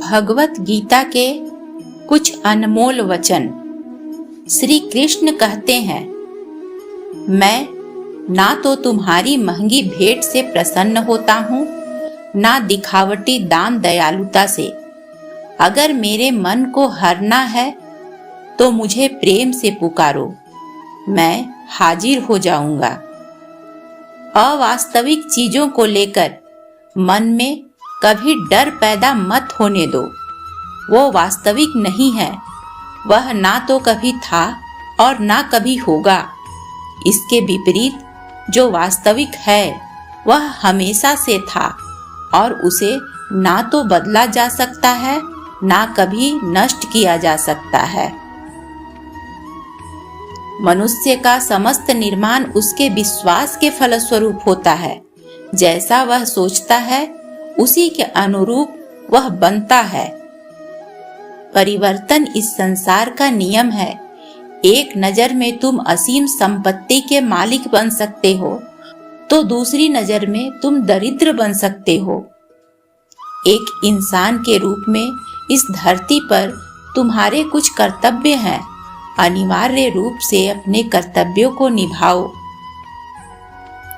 भगवत गीता के कुछ अनमोल वचन। श्री कृष्ण कहते हैं, मैं ना तो तुम्हारी महंगी भेंट से प्रसन्न होता हूँ, ना दिखावटी दान दयालुता से। अगर मेरे मन को हरना है तो मुझे प्रेम से पुकारो, मैं हाजिर हो जाऊंगा। अवास्तविक चीजों को लेकर मन में कभी डर पैदा मत होने दो। वो वास्तविक नहीं है, वह ना तो कभी था और ना कभी होगा। इसके विपरीत जो वास्तविक है वह हमेशा से था और उसे ना तो बदला जा सकता है, ना कभी नष्ट किया जा सकता है। मनुष्य का समस्त निर्माण उसके विश्वास के फलस्वरूप होता है। जैसा वह सोचता है उसी के अनुरूप वह बनता है। परिवर्तन इस संसार का नियम है। एक नजर में तुम असीम संपत्ति के मालिक बन सकते हो तो दूसरी नजर में तुम दरिद्र बन सकते हो। एक इंसान के रूप में इस धरती पर तुम्हारे कुछ कर्तव्य हैं। अनिवार्य रूप से अपने कर्तव्यों को निभाओ।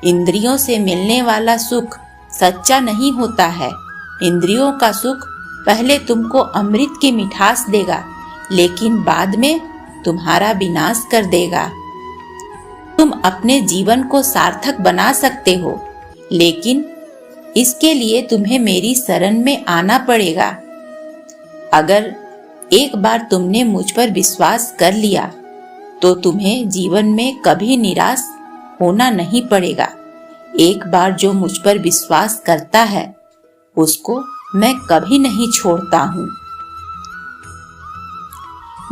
इंद्रियों से मिलने वाला सुख सच्चा नहीं होता है। इंद्रियों का सुख पहले तुमको अमृत की मिठास देगा, लेकिन बाद में तुम्हारा विनाश कर देगा। तुम अपने जीवन को सार्थक बना सकते हो, लेकिन इसके लिए तुम्हें मेरी शरण में आना पड़ेगा। अगर एक बार तुमने मुझ पर विश्वास कर लिया तो तुम्हें जीवन में कभी निराश होना नहीं पड़ेगा। एक बार जो मुझ पर विश्वास करता है उसको मैं कभी नहीं छोड़ता हूँ।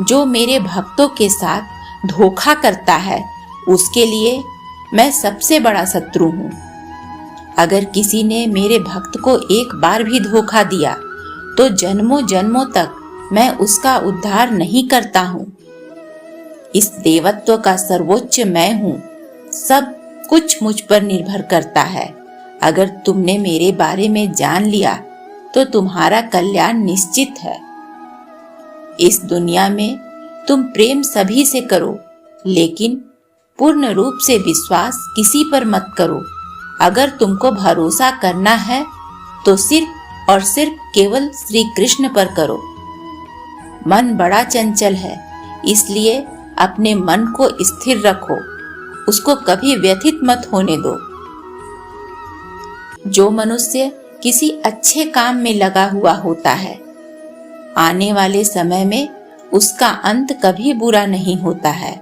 जो मेरे भक्तों के साथ धोखा करता है उसके लिए मैं सबसे बड़ा शत्रु हूँ। अगर किसी ने मेरे भक्त को एक बार भी धोखा दिया तो जन्मों जन्मों तक मैं उसका उद्धार नहीं करता हूँ। इस देवत्व का सर्वोच्च मैं हूँ। सब कुछ मुझ पर निर्भर करता है। अगर तुमने मेरे बारे में जान लिया तो तुम्हारा कल्याण निश्चित है। इस दुनिया में तुम प्रेम सभी से करो, लेकिन पूर्ण रूप से विश्वास किसी पर मत करो। अगर तुमको भरोसा करना है तो सिर्फ और सिर्फ केवल श्री कृष्ण पर करो। मन बड़ा चंचल है, इसलिए अपने मन को स्थिर रखो, उसको कभी व्यथित मत होने दो। जो मनुष्य किसी अच्छे काम में लगा हुआ होता है, आने वाले समय में उसका अंत कभी बुरा नहीं होता है।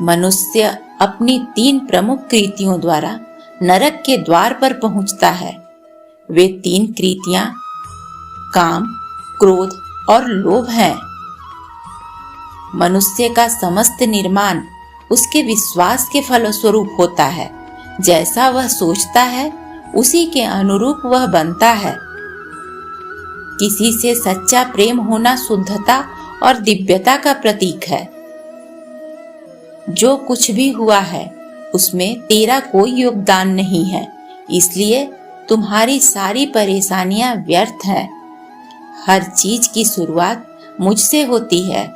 मनुष्य अपनी 3 प्रमुख कृतियों द्वारा नरक के द्वार पर पहुंचता है। वे 3 कृतियां काम, क्रोध और लोभ हैं। मनुष्य का समस्त निर्माण उसके विश्वास के फलस्वरूप होता है। जैसा वह सोचता है उसी के अनुरूप वह बनता है। किसी से सच्चा प्रेम होना शुद्धता और दिव्यता का प्रतीक है। जो कुछ भी हुआ है उसमें तेरा कोई योगदान नहीं है, इसलिए तुम्हारी सारी परेशानियां व्यर्थ हैं। हर चीज की शुरुआत मुझसे होती है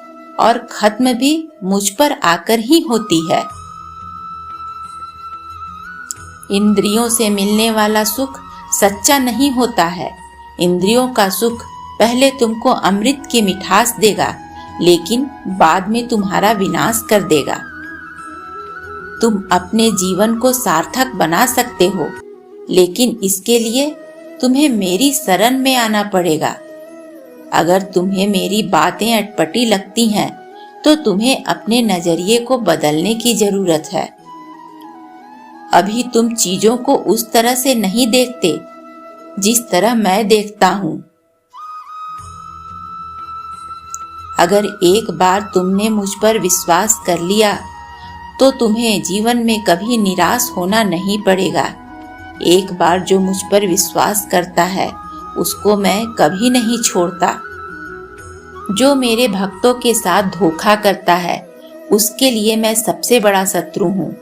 और खत्म भी मुझ पर आकर ही होती है। इंद्रियों से मिलने वाला सुख सच्चा नहीं होता है। इंद्रियों का सुख पहले तुमको अमृत की मिठास देगा, लेकिन बाद में तुम्हारा विनाश कर देगा। तुम अपने जीवन को सार्थक बना सकते हो, लेकिन इसके लिए तुम्हें मेरी शरण में आना पड़ेगा। अगर तुम्हें मेरी बातें अटपटी लगती हैं, तो तुम्हें अपने नजरिए को बदलने की जरूरत है। अभी तुम चीजों को उस तरह से नहीं देखते जिस तरह मैं देखता हूं। अगर एक बार तुमने मुझ पर विश्वास कर लिया तो तुम्हें जीवन में कभी निराश होना नहीं पड़ेगा। एक बार जो मुझ पर विश्वास करता है उसको मैं कभी नहीं छोड़ता। जो मेरे भक्तों के साथ धोखा करता है उसके लिए मैं सबसे बड़ा शत्रु हूँ।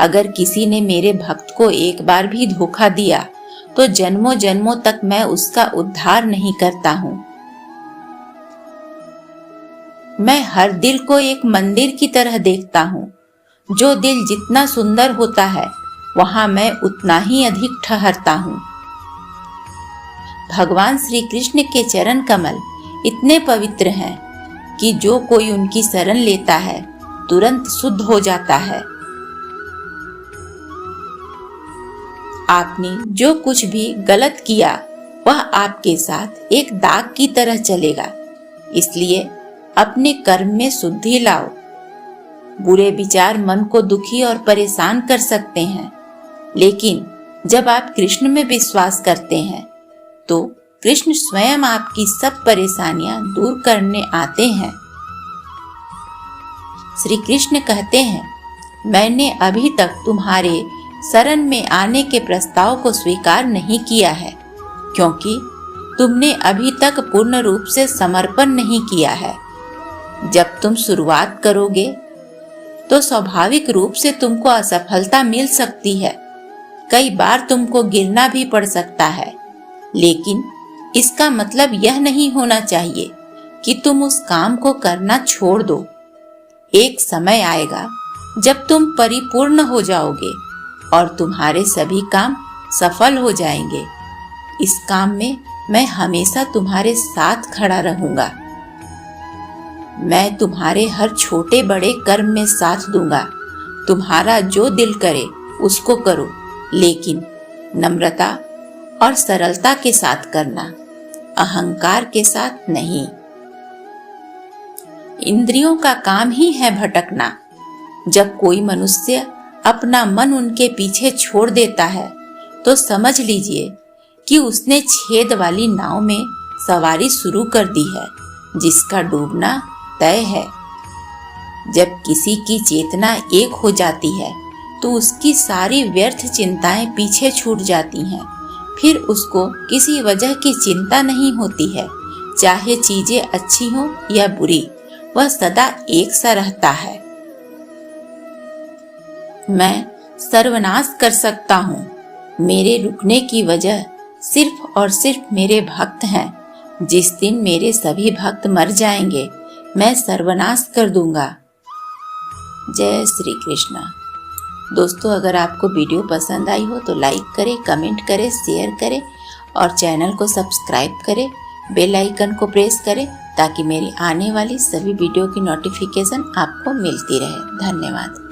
अगर किसी ने मेरे भक्त को एक बार भी धोखा दिया तो जन्मों जन्मों तक मैं उसका उद्धार नहीं करता हूं। मैं हर दिल को एक मंदिर की तरह देखता हूं। जो दिल जितना सुंदर होता है वहां मैं उतना ही अधिक ठहरता हूं। भगवान श्री कृष्ण के चरण कमल इतने पवित्र हैं कि जो कोई उनकी शरण लेता है तुरंत शुद्ध हो जाता है। आपने जो कुछ भी गलत किया वह आपके साथ एक दाग की तरह चलेगा, इसलिए अपने कर्म में शुद्धि लाओ। बुरे विचार मन को दुखी और परेशान कर सकते हैं, लेकिन जब आप कृष्ण में विश्वास करते हैं तो कृष्ण स्वयं आपकी सब परेशानियां दूर करने आते हैं। श्री कृष्ण कहते हैं, मैंने अभी तक तुम्हारे शरण में आने के प्रस्ताव को स्वीकार नहीं किया है, क्योंकि तुमने अभी तक पूर्ण रूप से समर्पण नहीं किया है। जब तुम शुरुआत करोगे तो स्वाभाविक रूप से तुमको असफलता मिल सकती है। कई बार तुमको गिरना भी पड़ सकता है, लेकिन इसका मतलब यह नहीं होना चाहिए कि तुम उस काम को करना छोड़ दो। एक समय आएगा जब तुम परिपूर्ण हो जाओगे और तुम्हारे सभी काम सफल हो जाएंगे। इस काम में मैं हमेशा तुम्हारे साथ खड़ा रहूंगा। मैं तुम्हारे हर छोटे बड़े कर्म में साथ दूंगा। तुम्हारा जो दिल करे उसको करो, लेकिन नम्रता और सरलता के साथ करना, अहंकार के साथ नहीं। इंद्रियों का काम ही है भटकना। जब कोई मनुष्य अपना मन उनके पीछे छोड़ देता है तो समझ लीजिए कि उसने छेद वाली नाव में सवारी शुरू कर दी है, जिसका डूबना तय है। जब किसी की चेतना एक हो जाती है तो उसकी सारी व्यर्थ चिंताएं पीछे छूट जाती हैं। फिर उसको किसी वजह की चिंता नहीं होती है, चाहे चीजें अच्छी हो या बुरी, वह सदा एक सा रहता है। मैं सर्वनाश कर सकता हूँ। मेरे रुकने की वजह सिर्फ और सिर्फ मेरे भक्त हैं। जिस दिन मेरे सभी भक्त मर जाएंगे मैं सर्वनाश कर दूंगा। जय श्री कृष्णा। दोस्तों, अगर आपको वीडियो पसंद आई हो तो लाइक करें, कमेंट करें, शेयर करें और चैनल को सब्सक्राइब करें। बेल आइकन को प्रेस करें ताकि मेरी आने वाली सभी वीडियो की नोटिफिकेशन आपको मिलती रहे। धन्यवाद।